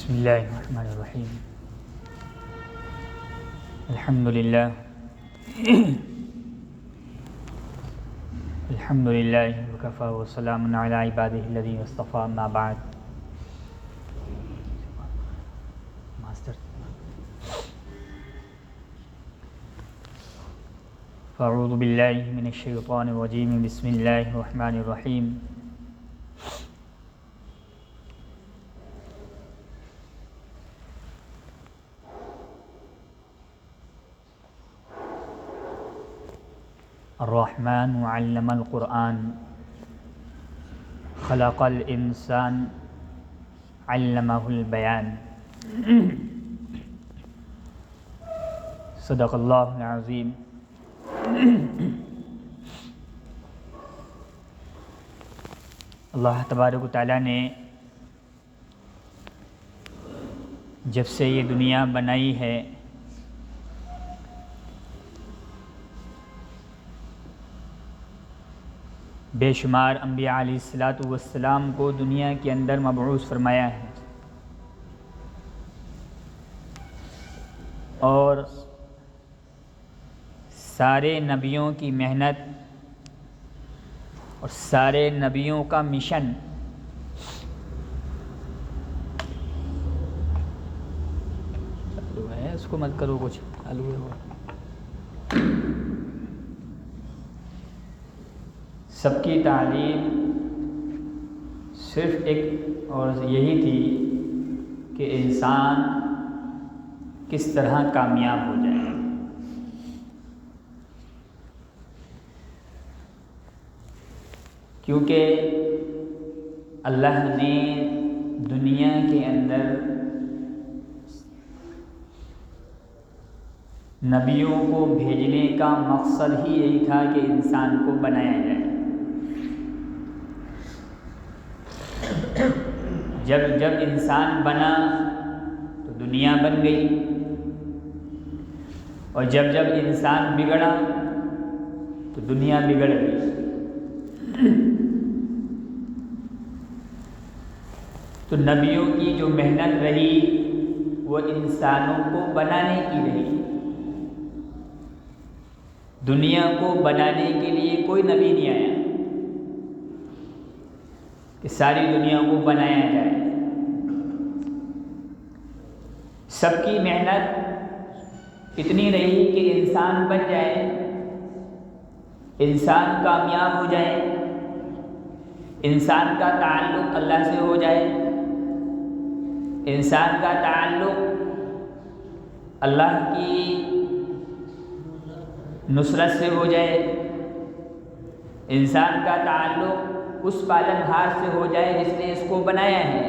بسم اللہ الرحمن الرحیم الحمدللہ وکفی وسلام علی عبادہ الذین اصطفی اما بعد. فاعوذ باللہ من الشیطان الرجیم. بسم اللہ الرحمن الرحیم. الرحمن علم القرآن خلق الانسان علمہ البیان. صدق اللہ العظیم. اللہ تبارک و تعالیٰ نے جب سے یہ دنیا بنائی ہے بے شمار انبیاء علیہ الصلاۃ والسلام کو دنیا کے اندر مبعوث فرمایا ہے، اور سارے نبیوں کی محنت اور سارے نبیوں کا مشن اس کو مت کرو، کچھ چالو ہے وہ. سب کی تعلیم صرف ایک اور یہی تھی کہ انسان کس طرح کامیاب ہو جائے. کیونکہ اللہ نے دنیا کے اندر نبیوں کو بھیجنے کا مقصد ہی یہی تھا کہ انسان کو بنایا جائے. جب انسان بنا تو دنیا بن گئی، اور جب انسان بگڑا تو دنیا بگڑ گئی. تو نبیوں کی جو محنت رہی وہ انسانوں کو بنانے کی رہی. دنیا کو بنانے کے لیے کوئی نبی نہیں آیا کہ ساری دنیا کو بنایا جائے. سب کی محنت اتنی رہی کہ انسان بن جائے، انسان کامیاب ہو جائے، انسان کا تعلق اللہ سے ہو جائے، انسان کا تعلق اللہ کی نصرت سے ہو جائے، انسان کا تعلق اس پالن ہار سے ہو جائے جس نے اس کو بنایا ہے.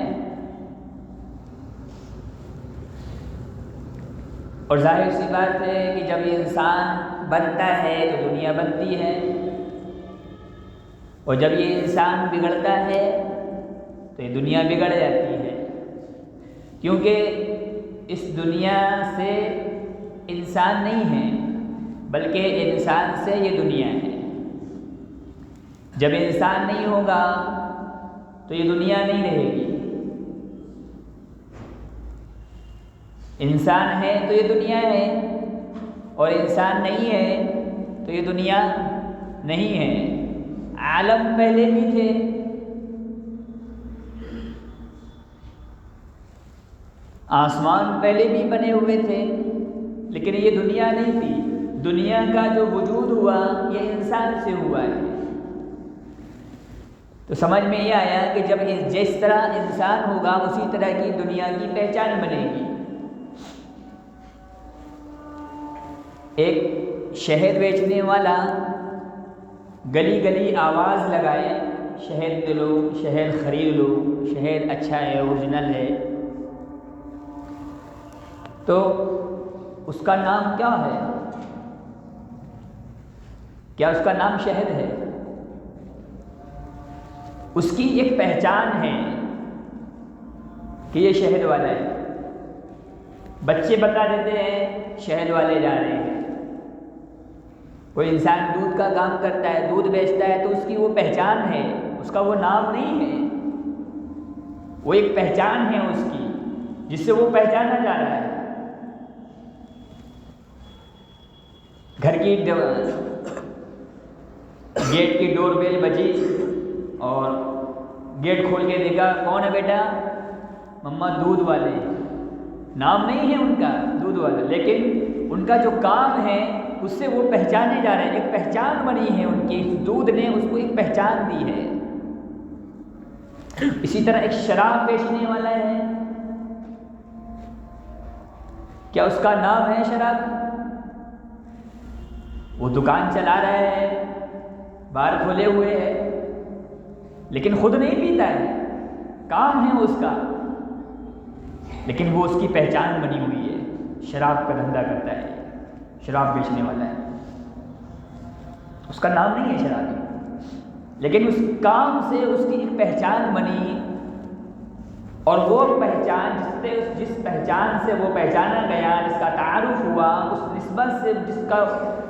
اور ظاہر سی بات ہے کہ جب انسان بنتا ہے تو دنیا بنتی ہے، اور جب یہ انسان بگڑتا ہے تو یہ دنیا بگڑ جاتی ہے. کیونکہ اس دنیا سے انسان نہیں ہے بلکہ انسان سے یہ دنیا ہے. جب انسان نہیں ہوگا تو یہ دنیا نہیں رہے گی. انسان ہے تو یہ دنیا ہے، اور انسان نہیں ہے تو یہ دنیا نہیں ہے. عالم پہلے بھی تھے، آسمان پہلے بھی بنے ہوئے تھے، لیکن یہ دنیا نہیں تھی. دنیا کا جو وجود ہوا یہ انسان سے ہوا ہے. تو سمجھ میں یہ آیا کہ جب جس طرح انسان ہوگا اسی طرح کی دنیا کی پہچان بنے گی. ایک شہد بیچنے والا گلی گلی آواز لگائے، شہد لو، شہد خرید لو، شہد اچھا ہے، اوریجنل ہے. تو اس کا نام کیا ہے؟ کیا اس کا نام شہد ہے؟ اس کی ایک پہچان ہے کہ یہ شہد والا ہے. بچے بتا دیتے ہیں شہد والے جا رہے ہیں. کوئی انسان دودھ کا کام کرتا ہے، دودھ بیچتا ہے، تو اس کی وہ پہچان ہے، اس کا وہ نام نہیں ہے، وہ ایک پہچان ہے اس کی. جس سے وہ پہچانا جا رہا ہے. گھر کی گیٹ کی ڈور بیل بجی اور گیٹ کھول کے دیکھا کون ہے بیٹا؟ مما دودھ والے. نام نہیں ہے ان کا دودھ والا، لیکن ان کا جو کام ہے اس سے وہ پہچانے جا رہے ہیں. ایک پہچان بنی ہے ان کی، دودھ نے اس کو ایک پہچان دی ہے. اسی طرح ایک شراب بیچنے والا ہے، کیا اس کا نام ہے شراب؟ وہ دکان چلا رہا ہے، بار کھولے ہوئے ہے، لیکن خود نہیں پیتا ہے، کام ہے اس کا، لیکن وہ اس کی پہچان بنی ہوئی ہے. شراب کا دھندا کرتا ہے، شراب بیچنے والا ہے. اس کا نام نہیں ہے شرابی، لیکن اس کام سے اس کی ایک پہچان بنی. اور وہ پہچان جس پہچان سے وہ پہچانا گیا، جس کا تعارف ہوا، اس نسبت سے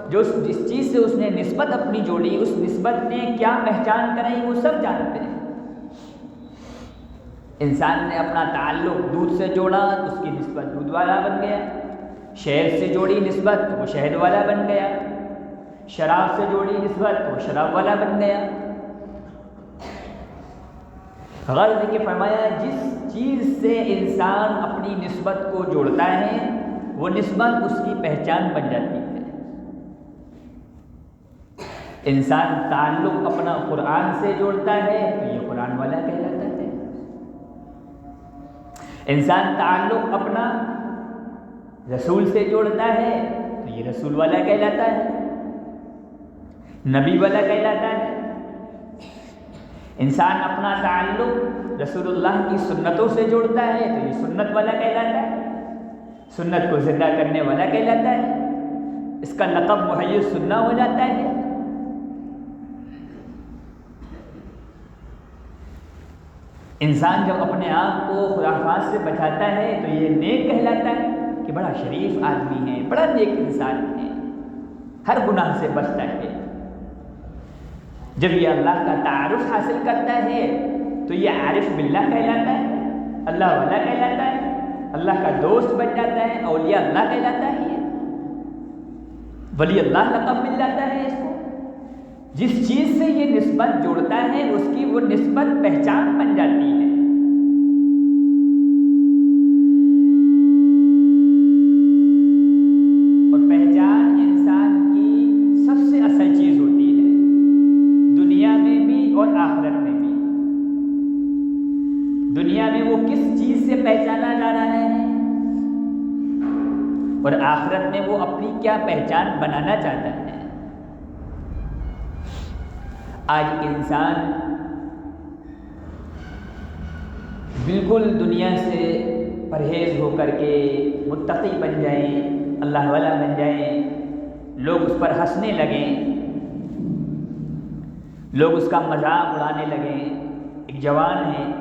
جس چیز سے اس نے نسبت اپنی جوڑی، اس نسبت نے کیا پہچان کرائی وہ سب جانتے ہیں. انسان نے اپنا تعلق دودھ سے جوڑا تو اس کی نسبت دودھ والا بن گیا. شہد سے جوڑی نسبت تو وہ شہد والا بن گیا. شراب سے جوڑی نسبت تو وہ شراب والا بن گیا. غرض کہ فرمایا جس چیز سے انسان اپنی نسبت کو جوڑتا ہے وہ نسبت اس کی پہچان بن جاتی ہے. انسان تعلق اپنا قرآن سے جوڑتا ہے تو یہ قرآن والا کہلاتا ہے. انسان تعلق اپنا رسول سے جوڑتا ہے تو یہ رسول والا کہلاتا ہے، نبی والا کہلاتا ہے. انسان اپنا تعلق رسول اللہ کی سنتوں سے جوڑتا ہے تو یہ سنت والا کہلاتا ہے، سنت کو زندہ کرنے والا کہلاتا ہے. اس کا لقب محی السنہ ہو جاتا ہے. انسان جب اپنے آپ کو خرافات سے بچاتا ہے تو یہ نیک کہلاتا ہے کہ بڑا شریف آدمی ہے، بڑا نیک انسان ہے، ہر گناہ سے بچتا ہے. جب یہ اللہ کا تعارف حاصل کرتا ہے تو یہ عارف باللہ کہلاتا ہے، اللہ والا کہلاتا ہے، اللہ کا دوست بن جاتا ہے، اولیاء اللہ کہلاتا ہے. ولی اللہ لقب مل جاتا ہے اس کو. جس چیز سے یہ نسبت جوڑتا ہے اس کی وہ نسبت پہچان بن جاتی ہے. اور پہچان انسان کی سب سے اصل چیز ہوتی ہے، دنیا میں بھی اور آخرت میں بھی. دنیا میں وہ کس چیز سے پہچانا جا رہا ہے اور آخرت میں وہ اپنی کیا پہچان بنانا چاہتا ہے. آج انسان بالکل دنیا سے پرہیز ہو کر کے متقی بن جائیں، اللہ والا بن جائیں، لوگ اس پر ہنسنے لگیں، لوگ اس کا مذاق اڑانے لگیں. ایک جوان ہے،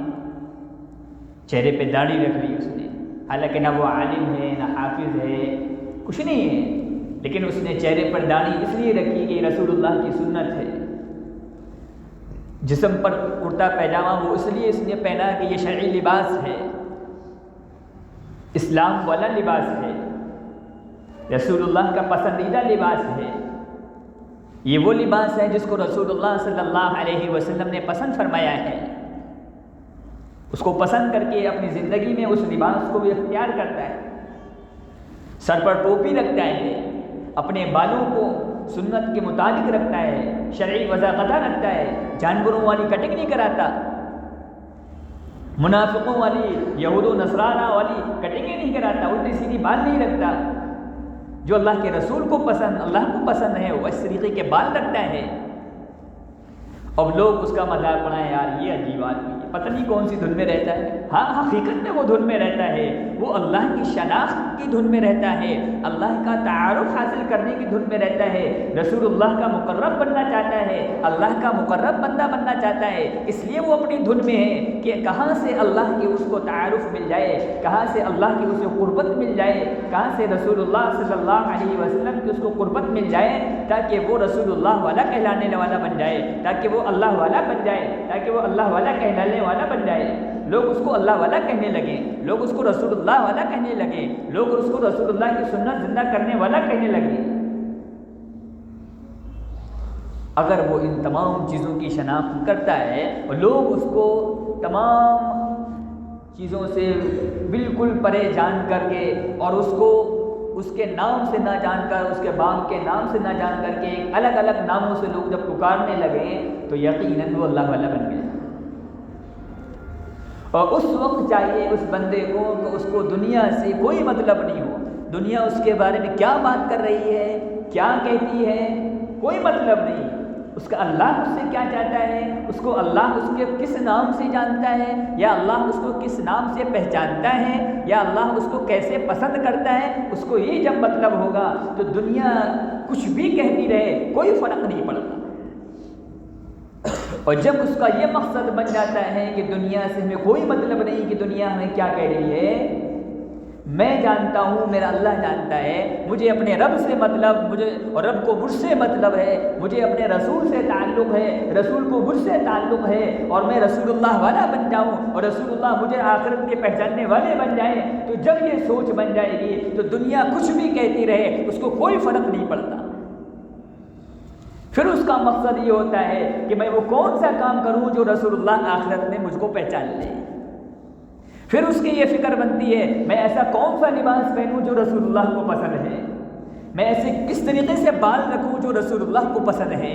چہرے پہ داڑھی رکھ لی اس نے، حالانکہ نہ وہ عالم ہے نہ حافظ ہے، کچھ نہیں ہے، لیکن اس نے چہرے پر داڑھی اس لیے رکھی کہ رسول اللہ کی سنت ہے. جسم پر کرتا پیجامہ وہ اس لیے پہنا کہ یہ شرعی لباس ہے، اسلام والا لباس ہے، رسول اللہ کا پسندیدہ لباس ہے. یہ وہ لباس ہے جس کو رسول اللہ صلی اللہ علیہ وسلم نے پسند فرمایا ہے. اس کو پسند کر کے اپنی زندگی میں اس لباس کو بھی اختیار کرتا ہے. سر پر ٹوپی رکھتا ہے، اپنے بالوں کو سنت کے مطابق رکھتا ہے، شرعی وضاقتہ رکھتا ہے، جانوروں والی کٹنگ نہیں کراتا، منافقوں والی یہود و نصرانہ والی کٹنگیں نہیں کراتا، الٹی سیدھی بال نہیں رکھتا. جو اللہ کے رسول کو پسند، اللہ کو پسند ہے، وہ اس طریقے کے بال رکھتا ہے. اب لوگ اس کا مذاق اڑائیں، یار یہ عجیب آدمی ہے، پتہ نہیں کون سی دھن میں رہتا ہے. ہاں حقیقت میں وہ دھن میں رہتا ہے، وہ اللہ کی شناخت کی دھن میں رہتا ہے، اللہ کا تعارف حاصل کرنے کی دھن میں رہتا ہے، رسول اللہ کا مقرب بننا چاہتا ہے، اللہ کا مقرب بندہ بننا چاہتا ہے. اس لیے وہ اپنی دھن میں ہے کہ کہاں سے اللہ کے اس کو تعارف مل جائے، کہاں سے اللہ کی اسے قربت مل جائے، کہاں سے رسول اللہ صلی اللہ علیہ وسلم کی اس کو قربت مل جائے. تاکہ وہ رسول اللہ والا کہلانے والا بن جائے، تاکہ وہ اللہ والا بن جائے، تاکہ وہ اللہ والا کہلانے والا بن جائے، لوگ اس کو اللہ والا کہنے لگے، لوگ اس کو رسول اللہ والا کہنے لگے، لوگ اس کو رسول اللہ کی سنت زندہ کرنے والا کہنے لگے۔ اگر وہ ان تمام چیزوں کی شناخت کرتا ہے اور لوگ اس کو تمام چیزوں سے بالکل پرے جان کر کے اور اس کو اس کے نام سے نہ جان کر، اس کے باپ کے نام سے نہ جان کر کے الگ الگ ناموں سے لوگ جب پکارنے لگے تو یقیناً وہ اللہ والا بن گیا۔ اور اس وقت چاہیے اس بندے کو کہ اس کو دنیا سے کوئی مطلب نہیں ہو، دنیا اس کے بارے میں کیا بات کر رہی ہے، کیا کہتی ہے، کوئی مطلب نہیں۔ اس کا اللہ اس سے کیا چاہتا ہے، اس کو اللہ اس کے کس نام سے جانتا ہے، یا اللہ اس کو کس نام سے پہچانتا ہے، یا اللہ اس کو کیسے پسند کرتا ہے، اس کو یہ جب مطلب ہوگا تو دنیا کچھ بھی کہتی رہے کوئی فرق نہیں پڑتا۔ اور جب اس کا یہ مقصد بن جاتا ہے کہ دنیا سے ہمیں کوئی مطلب نہیں کہ دنیا ہمیں کیا کہہ رہی ہے، میں جانتا ہوں، میرا اللہ جانتا ہے، مجھے اپنے رب سے مطلب، مجھے اور رب کو مجھ سے مطلب ہے، مجھے اپنے رسول سے تعلق ہے، رسول کو مجھ سے تعلق ہے، اور میں رسول اللہ والا بن جاؤں اور رسول اللہ مجھے آخرت کے پہچاننے والے بن جائیں، تو جب یہ سوچ بن جائے گی تو دنیا کچھ بھی کہتی رہے اس کو کوئی فرق نہیں پڑتا۔ پھر اس کا مقصد یہ ہوتا ہے کہ میں وہ کون سا کام کروں جو رسول اللہ آخرت میں مجھ کو پہچان لے۔ پھر اس کی یہ فکر بنتی ہے میں ایسا کون سا لباس پہنوں جو رسول اللہ کو پسند ہے، میں ایسے کس طریقے سے بال رکھوں جو رسول اللہ کو پسند ہے،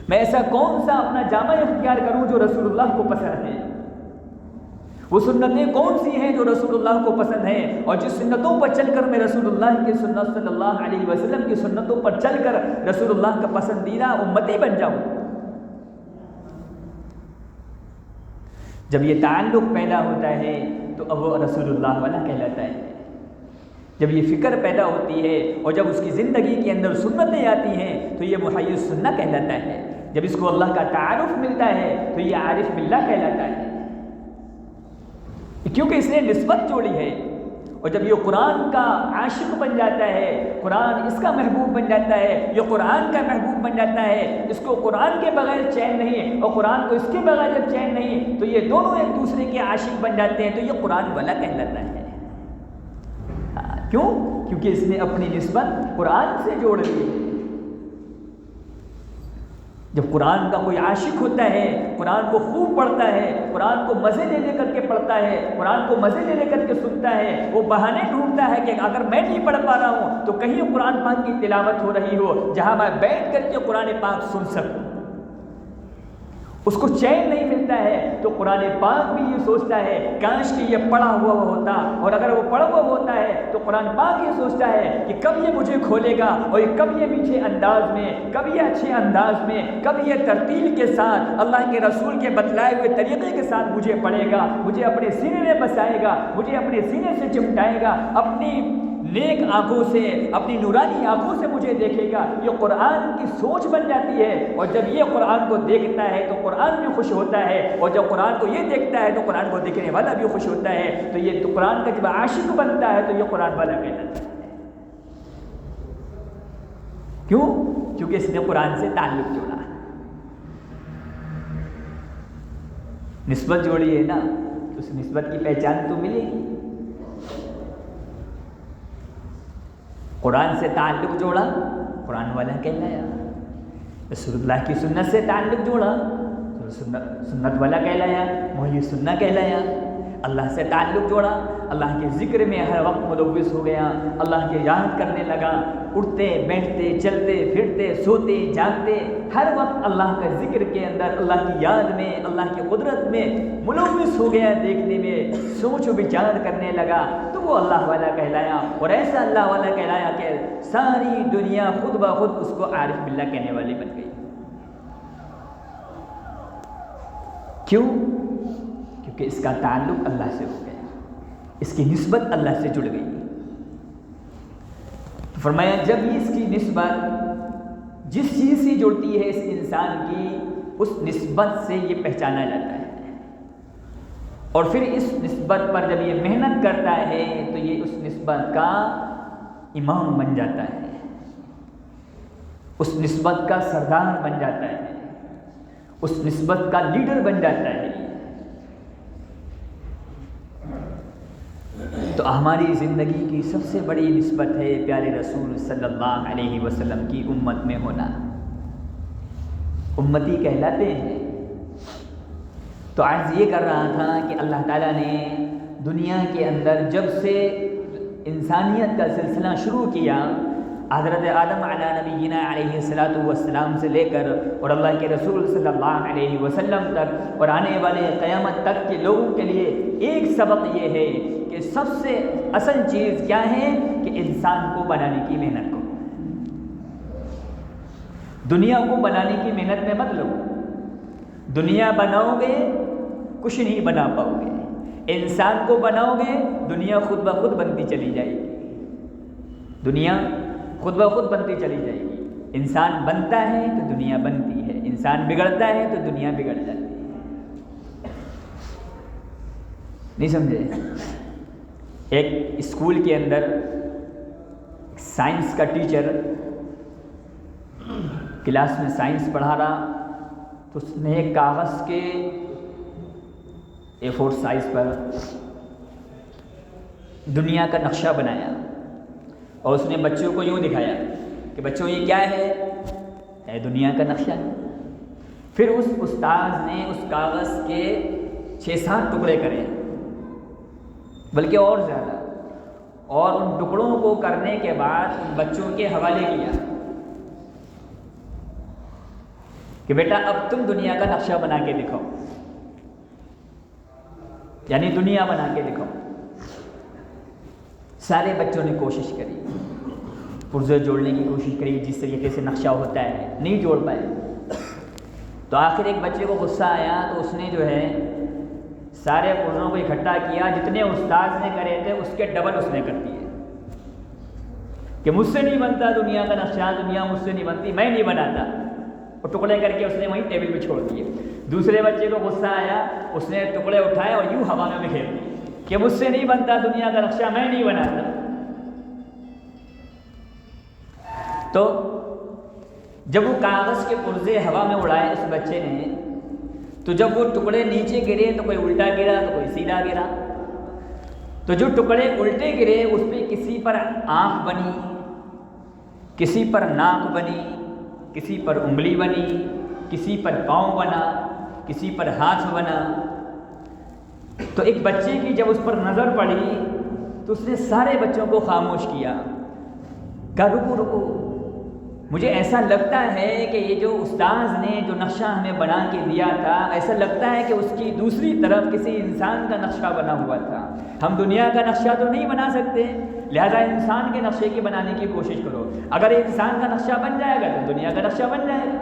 میں ایسا کون سا اپنا جامہ اختیار کروں جو رسول اللہ کو پسند ہے، وہ سنتیں کون سی ہیں جو رسول اللہ کو پسند ہیں، اور جس سنتوں پر چل کر میں رسول اللہ کی سنت صلی اللہ علیہ وسلم کی سنتوں پر چل کر رسول اللہ کا پسندیدہ امتی بن جاؤں۔ جب یہ تعلق پیدا ہوتا ہے تو اب وہ رسول اللہ والا کہلاتا ہے۔ جب یہ فکر پیدا ہوتی ہے اور جب اس کی زندگی کے اندر سنتیں آتی ہیں تو یہ محی السنہ کہلاتا ہے۔ جب اس کو اللہ کا تعارف ملتا ہے تو یہ عارف باللہ کہلاتا ہے، کیونکہ اس نے نسبت جوڑی ہے۔ اور جب یہ قرآن کا عاشق بن جاتا ہے، قرآن اس کا محبوب بن جاتا ہے، یہ قرآن کا محبوب بن جاتا ہے، اس کو قرآن کے بغیر چین نہیں اور قرآن کو اس کے بغیر جب چین نہیں تو یہ دونوں ایک دوسرے کے عاشق بن جاتے ہیں، تو یہ قرآن والا کہلاتا ہے۔ کیوں؟ کیونکہ اس نے اپنی نسبت قرآن سے جوڑ لی ہے۔ جب قرآن کا کوئی عاشق ہوتا ہے، قرآن کو خوب پڑھتا ہے، قرآن کو مزے لے لے کر کے پڑھتا ہے، قرآن کو مزے لے لے کر کے سنتا ہے، وہ بہانے ڈھونڈتا ہے کہ اگر میں نہیں پڑھ پا رہا ہوں تو کہیں قرآن پاک کی تلاوت ہو رہی ہو جہاں میں بیٹھ کر کے قرآن پاک سن سکوں۔ اس کو چین نہیں ملتا ہے تو قرآن پاک بھی یہ سوچتا ہے کاش کہ یہ پڑھا ہوا ہوتا، اور اگر وہ پڑھا ہوا ہوتا ہے تو قرآن پاک یہ سوچتا ہے کہ کب یہ مجھے کھولے گا اور کب یہ میٹھے انداز میں، کب یہ اچھے انداز میں، کب یہ ترتیل کے ساتھ اللہ کے رسول کے بتلائے ہوئے طریقے کے ساتھ مجھے پڑھے گا، مجھے اپنے سینے میں بسائے گا، مجھے اپنے سینے سے چمٹائے گا، اپنی نیک آنکھوں سے، اپنی نورانی آنکھوں سے مجھے دیکھے گا۔ یہ قرآن کی سوچ بن جاتی ہے، اور جب یہ قرآن کو دیکھتا ہے تو قرآن بھی خوش ہوتا ہے، اور جب قرآن کو یہ دیکھتا ہے تو قرآن کو دیکھنے والا بھی خوش ہوتا ہے۔ تو یہ تو قرآن کا جب عاشق بنتا ہے تو یہ قرآن والا کہلاتا ہے۔ کیوں؟ کیونکہ اس نے قرآن سے تعلق جوڑا، نسبت جوڑی ہے نا، تو اس نسبت کی پہچان تو ملے گی۔ قرآن سے تعلق جوڑا، قرآن والا کہلایا، رسول اللہ کی سنت سے تعلق جوڑا، سنت والا کہلایا، محی سنہ کہلایا۔ اللہ سے تعلق جوڑا، اللہ کے ذکر میں ہر وقت ملوث ہو گیا، اللہ کے یاد کرنے لگا، اٹھتے بیٹھتے چلتے پھرتے سوتے جاگتے ہر وقت اللہ کا ذکر کے اندر، اللہ کی یاد میں، اللہ کی قدرت میں ملوث ہو گیا، دیکھنے میں سوچ و بچار کرنے لگا، تو وہ اللہ والا کہلایا۔ اور ایسا اللہ والا کہلایا کہ ساری دنیا خود بخود اس کو عارف باللہ کہنے والی بن گئی۔ کیوں؟ کیونکہ اس کا تعلق اللہ سے ہو گیا، اس کی نسبت اللہ سے جڑ گئی۔ تو فرمایا جب اس کی نسبت جس چیز سے جڑتی ہے اس انسان کی، اس نسبت سے یہ پہچانا جاتا ہے، اور پھر اس نسبت پر جب یہ محنت کرتا ہے تو یہ اس نسبت کا امام بن جاتا ہے۔ اس نسبت کا سردار بن جاتا ہے، اس نسبت کا لیڈر بن جاتا ہے۔ تو ہماری زندگی کی سب سے بڑی نسبت ہے پیارے رسول صلی اللہ علیہ وسلم کی امت میں ہونا، امتی کہلاتے ہیں۔ تو عرض یہ کر رہا تھا کہ اللہ تعالیٰ نے دنیا کے اندر جب سے انسانیت کا سلسلہ شروع کیا، حضرت آدم علیہ نبینا علیہ الصلاۃ والسلام سے لے کر اور اللہ کے رسول صلی اللہ علیہ وسلم تک اور آنے والے قیامت تک کے لوگوں کے لیے ایک سبق یہ ہے کہ سب سے اصل چیز کیا ہے کہ انسان کو بنانے کی محنت کرو۔ دنیا کو بنانے کی محنت میں مت لو، دنیا بناؤ گے کچھ نہیں بنا پاؤ گے، انسان کو بناؤ گے دنیا خود بخود بنتی چلی جائے گی، دنیا خود بخود بنتی چلی جائے گی۔ انسان بنتا ہے تو دنیا بنتی ہے، انسان بگڑتا ہے تو دنیا بگڑ جاتی ہے۔ نہیں سمجھے؟ ایک اسکول کے اندر سائنس کا ٹیچر کلاس میں سائنس پڑھا رہا، تو اس نے ایک کاغذ کے A4 سائز پر دنیا کا نقشہ بنایا اور اس نے بچوں کو یوں دکھایا کہ بچوں یہ کیا ہے دنیا کا نقشہ۔ پھر اس استاذ نے اس کاغذ کے 6-7 ٹکڑے کرے، بلکہ اور زیادہ، اور ان ٹکڑوں کو کرنے کے بعد ان بچوں کے حوالے کیا کہ بیٹا اب تم دنیا کا نقشہ بنا کے دکھاؤ، یعنی دنیا بنا کے دکھاؤ۔ سارے بچوں نے کوشش کری، پرزے جوڑنے کی کوشش کری جس طریقے سے نقشہ ہوتا ہے، نہیں جوڑ پائے۔ تو آخر ایک بچے کو غصہ آیا تو اس نے جو ہے سارے پرزوں کو اکٹھا کیا، جتنے استاذ نے کرے تھے اس کے ڈبل اس نے کر دیے کہ مجھ سے نہیں بنتا دنیا کا نقشہ، دنیا مجھ سے نہیں بنتی، میں نہیں بناتا، اور ٹکڑے کر کے اس نے وہیں ٹیبل پہ چھوڑ دیے۔ دوسرے بچے کو غصہ آیا، اس نے ٹکڑے اٹھائے اور یوں ہوا میں بکھیر دیے کہ مجھ سے نہیں بنتا دنیا کا نقشہ، میں نہیں بناتا۔ تو جب وہ کاغذ کے پرزے ہوا میں اڑائے اس بچے نے، تو جب وہ ٹکڑے نیچے گرے تو کوئی الٹا گرا تو کوئی سیدھا گرا۔ تو جو ٹکڑے الٹے گرے اس پہ کسی پر آنکھ بنی، کسی پر ناک بنی، کسی پر انگلی بنی، کسی پر پاؤں بنا، کسی پر ہاتھ بنا۔ تو ایک بچے کی جب اس پر نظر پڑی تو اس نے سارے بچوں کو خاموش کیا، کہا رکو رکو، مجھے ایسا لگتا ہے کہ یہ جو استاذ نے جو نقشہ ہمیں بنا کے دیا تھا، ایسا لگتا ہے کہ اس کی دوسری طرف کسی انسان کا نقشہ بنا ہوا تھا۔ ہم دنیا کا نقشہ تو نہیں بنا سکتے، لہذا انسان کے نقشے کی بنانے کی کوشش کرو، اگر انسان کا نقشہ بن جائے گا تو دنیا کا نقشہ بن جائے گا۔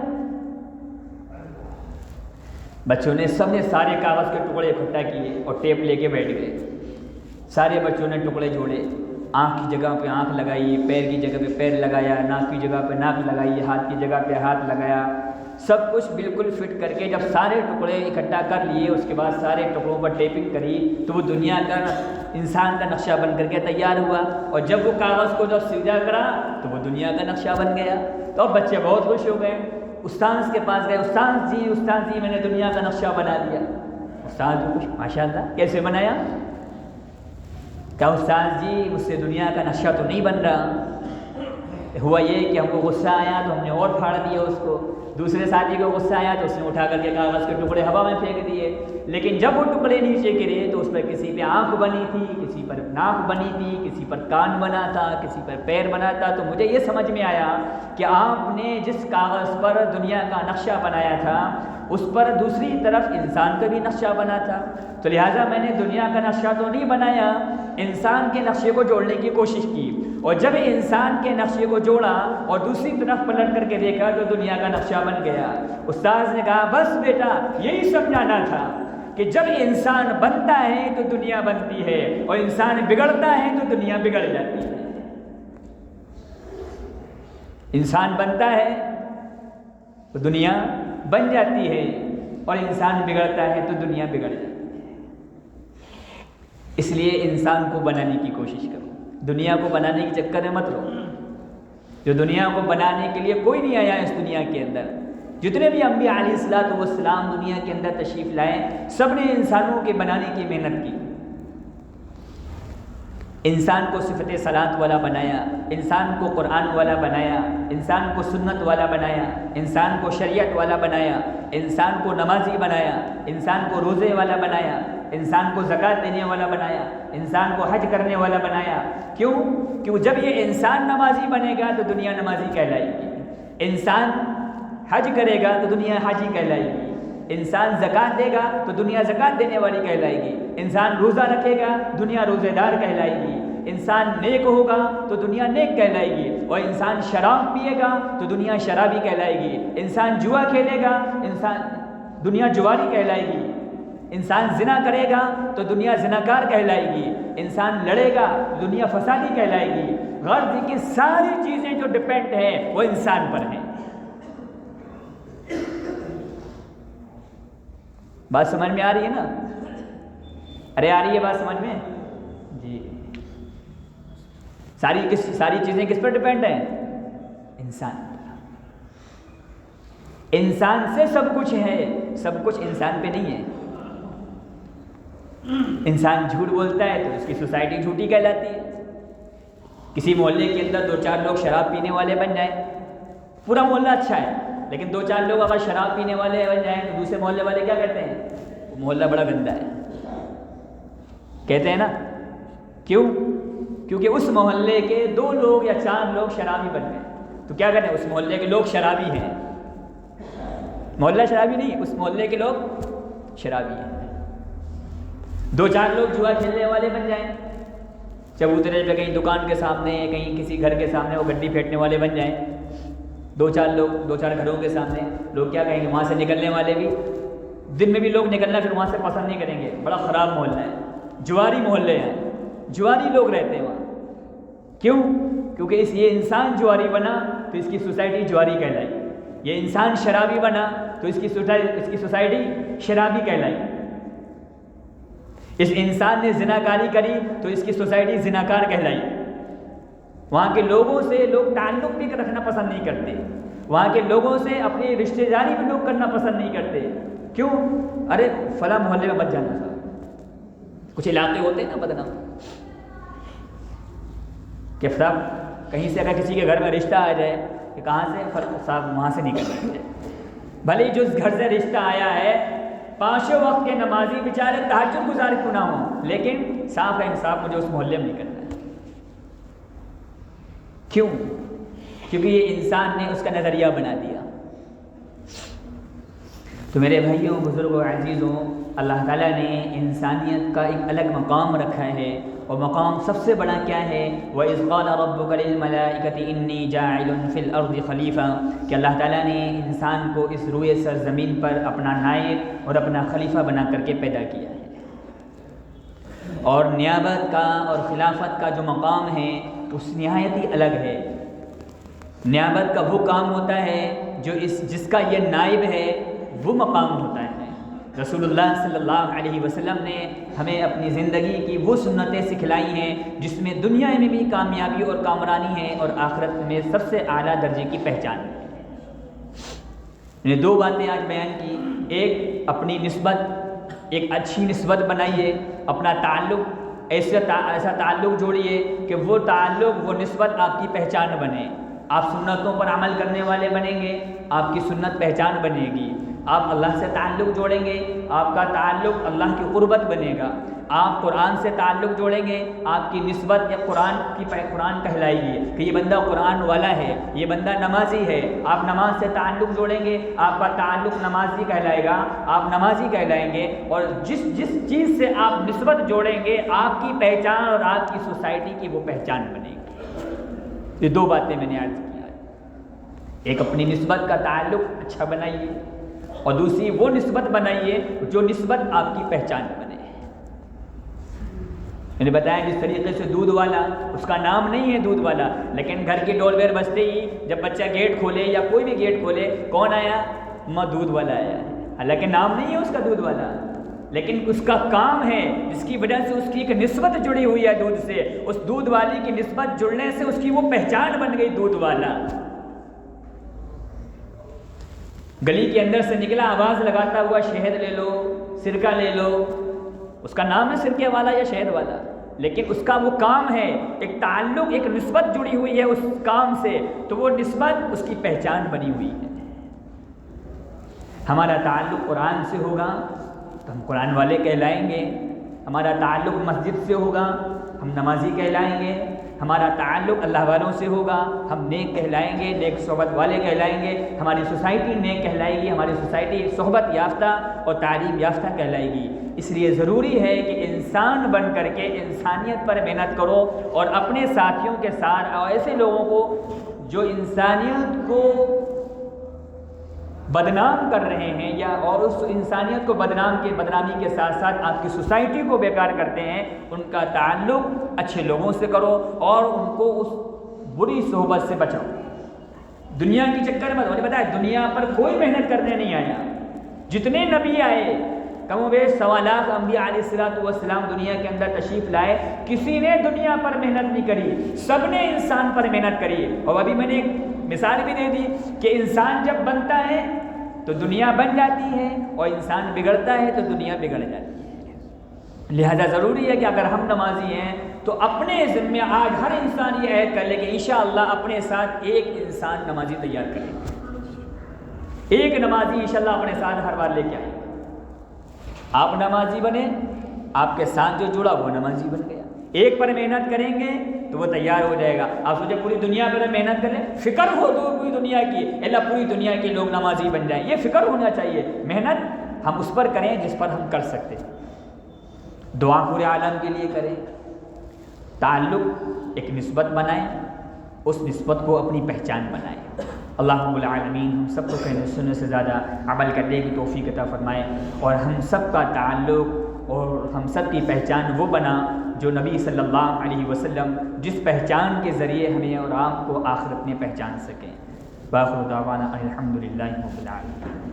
بچوں نے سب نے سارے کاغذ کے ٹکڑے اکٹھا کیے اور ٹیپ لے کے بیٹھ گئے۔ سارے بچوں نے ٹکڑے جوڑے، آنکھ کی جگہ پہ آنکھ لگائی، پیر کی جگہ پہ پیر لگایا، ناک کی جگہ پہ ناک لگائی، ہاتھ کی جگہ پہ ہاتھ لگایا، سب کچھ بالکل فٹ کر کے جب سارے ٹکڑے اکٹھا کر لیے، اس کے بعد سارے ٹکڑوں پر ٹیپنگ کری تو وہ دنیا کا انسان کا نقشہ بن کر کے تیار ہوا۔ اور جب وہ کاغذ کو جب سیدھا کرا تو وہ دنیا کا نقشہ بن گیا۔ تو اب بچے بہت خوش ہو گئے، استاذ کے پاس گئے، استاذ جی میں نے دنیا کا نقشہ بنا دیا۔ استاذ خوش، ماشاء اللہ، کیسے بنایا؟ کہا استاذ جی مجھ سے دنیا کا نقشہ تو نہیں بن رہا، ہوا یہ کہ ہم کو غصہ آیا تو ہم نے اور پھاڑ دیا اس کو، دوسرے ساتھی کو غصہ آیا تو اس نے اٹھا کر کے کاغذ کے ٹکڑے ہوا میں پھینک دیے، لیکن جب وہ ٹکڑے نیچے گرے تو اس پر کسی پہ آنکھ بنی تھی، کسی پر ناک بنی تھی، کسی پر کان بنا تھا، کسی پر پیر بنا تھا۔ تو مجھے یہ سمجھ میں آیا کہ آپ نے جس کاغذ پر دنیا کا نقشہ بنایا تھا اس پر دوسری طرف انسان کا بھی نقشہ بنا تھا، تو لہٰذا میں نے دنیا کا نقشہ تو نہیں بنایا، انسان کے نقشے کو جوڑنے کی کوشش کی، اور جب انسان کے نقشے کو جوڑا اور دوسری طرف پلٹ کر کے دیکھا تو دنیا کا نقشہ بن گیا۔ استاذ نے کہا بس بیٹا یہی سمجھانا تھا کہ جب انسان بنتا ہے تو دنیا بنتی ہے، اور انسان بگڑتا ہے تو دنیا بگڑ جاتی ہے۔ انسان بنتا ہے تو دنیا بن جاتی ہے، اور انسان بگڑتا ہے تو دنیا بگڑ جاتی ہے۔ اس لیے انسان کو بنانے کی کوشش کرو، دنیا کو بنانے کے چکر میں مت رہو۔ جو دنیا کو بنانے کے لیے کوئی نہیں آیا اس دنیا کے اندر. جتنے بھی انبیاء علیہ الصلوۃ والسلام دنیا کے اندر تشریف لائے، سب نے انسانوں کے بنانے کی محنت کی. انسان کو صفت صلاۃ والا بنایا، انسان کو قرآن والا بنایا، انسان کو سنت والا بنایا، انسان کو شریعت والا بنایا، انسان کو نمازی بنایا، انسان کو روزے والا بنایا، انسان کو زکوٰۃ دینے والا بنایا، انسان کو حج کرنے والا بنایا. کیوں جب یہ انسان نمازی بنے گا تو دنیا نمازی کہلائے گی، انسان حج کرے گا تو دنیا حاجی کہلائے گی، انسان زکوٰۃ دے گا تو دنیا زکوٰۃ دینے والی کہلائے گی، انسان روزہ رکھے گا دنیا روزے دار کہلائے گی، انسان نیک ہوگا تو دنیا نیک کہلائے گی، اور انسان شراب پیے گا تو دنیا شرابی کہلائے گی، انسان جوا کھیلے گا دنیا جواری کہلائے گی، انسان زنا کرے گا تو دنیا زناکار کہلائے گی، انسان لڑے گا تو دنیا فسادی کہلائے گی. غرض کی ساری چیزیں جو ڈپینڈ ہیں وہ انسان پر ہیں. بات سمجھ میں آ رہی ہے نا؟ ارے آ رہی ہے بات سمجھ میں؟ جی. ساری چیزیں کس پر ڈپینڈ ہیں؟ انسان پر. انسان سے سب کچھ ہے، سب کچھ انسان پہ نہیں ہے. انسان جھوٹ بولتا ہے تو اس کی سوسائٹی جھوٹی کہلاتی ہے. کسی محلے کے اندر 2-4 لوگ شراب پینے والے بن جائیں، پورا محلہ اچھا ہے، لیکن 2-4 لوگ اگر شراب پینے والے بن جائیں تو دوسرے محلے والے کیا کہتے ہیں؟ وہ محلہ بڑا گندا ہے کہتے ہیں نا. کیونکہ اس محلے کے 2 لوگ یا 4 لوگ شرابی بن گئے تو کیا کہتے ہیں؟ اس محلے کے لوگ شرابی ہیں. محلہ شرابی نہیں، اس محلے کے لوگ شرابی ہیں. 2-4 لوگ جوا کھیلنے والے بن جائیں، چبوترے پہ کہیں دکان کے سامنے، کہیں کسی گھر کے سامنے وہ گڈی پھینکنے والے بن جائیں. 2-4 لوگ 2-4 گھروں کے سامنے، لوگ کیا کہیں گے؟ وہاں سے نکلنے والے بھی دن میں بھی لوگ نکلنا پھر وہاں سے پسند نہیں کریں گے، بڑا خراب محلہ ہے، جواری محلے ہیں، جواری لوگ رہتے ہیں وہاں. کیونکہ یہ انسان جواری بنا تو اس کی سوسائٹی جواری کہلائی، یہ انسان شرابی بنا تو اس کی سوسائٹی شرابی کہلائی. اس انسان نے زناکاری کری تو اس کی سوسائٹی زناکار کہلائی. وہاں کے لوگوں سے لوگ تعلق بھی رکھنا پسند نہیں کرتے، وہاں کے لوگوں سے اپنی رشتہ داری بھی لوگ کرنا پسند نہیں کرتے. کیوں؟ ارے فلاں محلے میں مت جانا صاحب. کچھ علاقے ہوتے ہیں نا بدنام، کہ صاحب کہیں سے اگر کسی کے گھر میں رشتہ آ جائے کہ کہاں سے؟ صاحب وہاں سے نکل جائے. بھلے جو گھر سے رشتہ آیا ہے 5 وقت کے نمازی بیچارے تہجد گزار کیوں نہ ہوں، لیکن صاف ہے صاحب مجھے اس محلے میں نہیں کرنا ہے. کیونکہ یہ انسان نے اس کا نظریہ بنا دیا. تو میرے بھائیوں، بزرگوں، عزیزوں، اللہ تعالیٰ نے انسانیت کا ایک الگ مقام رکھا ہے، اور مقام سب سے بڑا کیا ہے؟ وَإِذْ قَالَ رَبُّكَ لِلْمَلَائِكَةِ إِنِّي جَاعِلٌ فِي الْأَرْضِ خَلِيفَةً، کہ اللہ تعالیٰ نے انسان کو اس روئے سرزمین پر اپنا نائب اور اپنا خلیفہ بنا کر کے پیدا کیا ہے. اور نیابت کا اور خلافت کا جو مقام ہے اس نہایت ہی الگ ہے. نیابت کا وہ کام ہوتا ہے جو جس کا یہ نائب ہے وہ مقام ہوتا ہے. رسول اللہ صلی اللہ علیہ وسلم نے ہمیں اپنی زندگی کی وہ سنتیں سکھلائی ہیں جس میں دنیا میں بھی کامیابی اور کامرانی ہے اور آخرت میں سب سے اعلیٰ درجے کی پہچان ہے. میں نے 2 باتیں آج بیان کی. ایک، اپنی نسبت، ایک اچھی نسبت بنائیے، اپنا تعلق ایسا تعلق جوڑیے کہ وہ تعلق، وہ نسبت آپ کی پہچان بنے. آپ سنتوں پر عمل کرنے والے بنیں گے، آپ کی سنت پہچان بنے گی. آپ اللہ سے تعلق جوڑیں گے، آپ کا تعلق اللہ کی قربت بنے گا. آپ قرآن سے تعلق جوڑیں گے، آپ کی نسبت یا قرآن کہلائے گی کہ یہ بندہ قرآن والا ہے، یہ بندہ نمازی ہے. آپ نماز سے تعلق جوڑیں گے، آپ کا تعلق نمازی کہلائے گا، آپ نمازی کہلائیں گے. اور جس چیز سے آپ نسبت جوڑیں گے آپ کی پہچان اور آپ کی سوسائٹی کی وہ پہچان بنے گی. یہ 2 باتیں میں نے عرض کی. ایک، اپنی نسبت کا تعلق اچھا بنائیے، اور دوسری وہ نسبت بنائیے جو نسبت آپ کی پہچان بنے. میں نے بتایا جس طریقے سے دودھ والا، اس کا نام نہیں ہے دودھ والا، لیکن گھر کی ڈور بیر بجتے ہی جب بچہ گیٹ کھولے یا کوئی بھی گیٹ کھولے، کون آیا؟ دودھ والا آیا ہے، حالانکہ نام نہیں ہے اس کا دودھ والا. لیکن اس کا کام ہے جس کی وجہ سے اس کی ایک نسبت جڑی ہوئی ہے دودھ سے، اس دودھ والی کی نسبت جڑنے سے اس کی وہ پہچان بن گئی دودھ والا۔ گلی کے اندر سے نکلا آواز لگاتا ہوا شہد لے لو، سرکہ لے لو، اس کا نام ہے سرکے والا یا شہد والا، لیکن اس کا وہ کام ہے، ایک تعلق، ایک نسبت جڑی ہوئی ہے اس کام سے، تو وہ نسبت اس کی پہچان بنی ہوئی ہے۔ ہمارا تعلق قرآن سے ہوگا تو ہم قرآن والے کہلائیں گے، ہمارا تعلق مسجد سے ہوگا ہم نمازی کہلائیں گے، ہمارا تعلق اللہ والوں سے ہوگا ہم نیک کہلائیں گے، نیک صحبت والے کہلائیں گے، ہماری سوسائٹی نیک کہلائے گی، ہماری سوسائٹی صحبت یافتہ اور تعلیم یافتہ کہلائے گی۔ اس لیے ضروری ہے کہ انسان بن کر کے انسانیت پر محنت کرو اور اپنے ساتھیوں کے ساتھ اور ایسے لوگوں کو جو انسانیت کو بدنام کر رہے ہیں یا اور اس انسانیت کو بدنامی کے ساتھ ساتھ آپ کی سوسائٹی کو بیکار کرتے ہیں، ان کا تعلق اچھے لوگوں سے کرو اور ان کو اس بری صحبت سے بچاؤ۔ دنیا کی چکر میں انہیں بتایا دنیا پر کوئی محنت کرنے نہیں آیا، جتنے نبی آئے کم و بیش 1.25 لاکھ انبیاء علیہ الصلوۃ والسلام دنیا کے اندر تشریف لائے، کسی نے دنیا پر محنت نہیں کری، سب نے انسان پر محنت کری۔ اور ابھی میں نے ایک مثال بھی دے دی کہ انسان جب بنتا ہے تو دنیا بن جاتی ہے اور انسان بگڑتا ہے تو دنیا بگڑ جاتی ہے۔ لہذا ضروری ہے کہ اگر ہم نمازی ہیں تو اپنے ذمہ آج ہر انسان یہ عہد کر لے کہ انشاءاللہ اپنے ساتھ ایک انسان نمازی تیار کرے، ایک نمازی انشاءاللہ اپنے ساتھ ہر بار لے کے آئے۔ آپ نمازی بنے، آپ کے ساتھ جو جڑا وہ نمازی بن گیا۔ ایک پر محنت کریں گے تو وہ تیار ہو جائے گا۔ آپ سوچیں پوری دنیا پر محنت کریں، فکر ہو تو پوری دنیا کی، اللہ پوری دنیا کے لوگ نمازی بن جائیں، یہ فکر ہونا چاہیے۔ محنت ہم اس پر کریں جس پر ہم کر سکتے، دعا پورے عالم کے لیے کریں، تعلق ایک نسبت بنائیں، اس نسبت کو اپنی پہچان بنائیں۔ اللہ رب العالمین ہم سب کو کہنے سننے سے زیادہ عمل کرنے کی توفیق عطا فرمائے، اور ہم سب کا تعلق اور ہم سب کی پہچان وہ بنا جو نبی صلی اللہ علیہ وسلم جس پہچان کے ذریعے ہمیں اور آپ کو آخرت میں پہچان سکیں۔ بآخر دعوانا ان الحمدللہ رب العالمین۔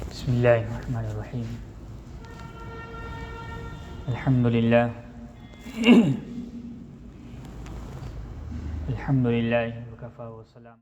بسم اللہ الرحمن الرحیم، الحمدللہ وکفی وسلام۔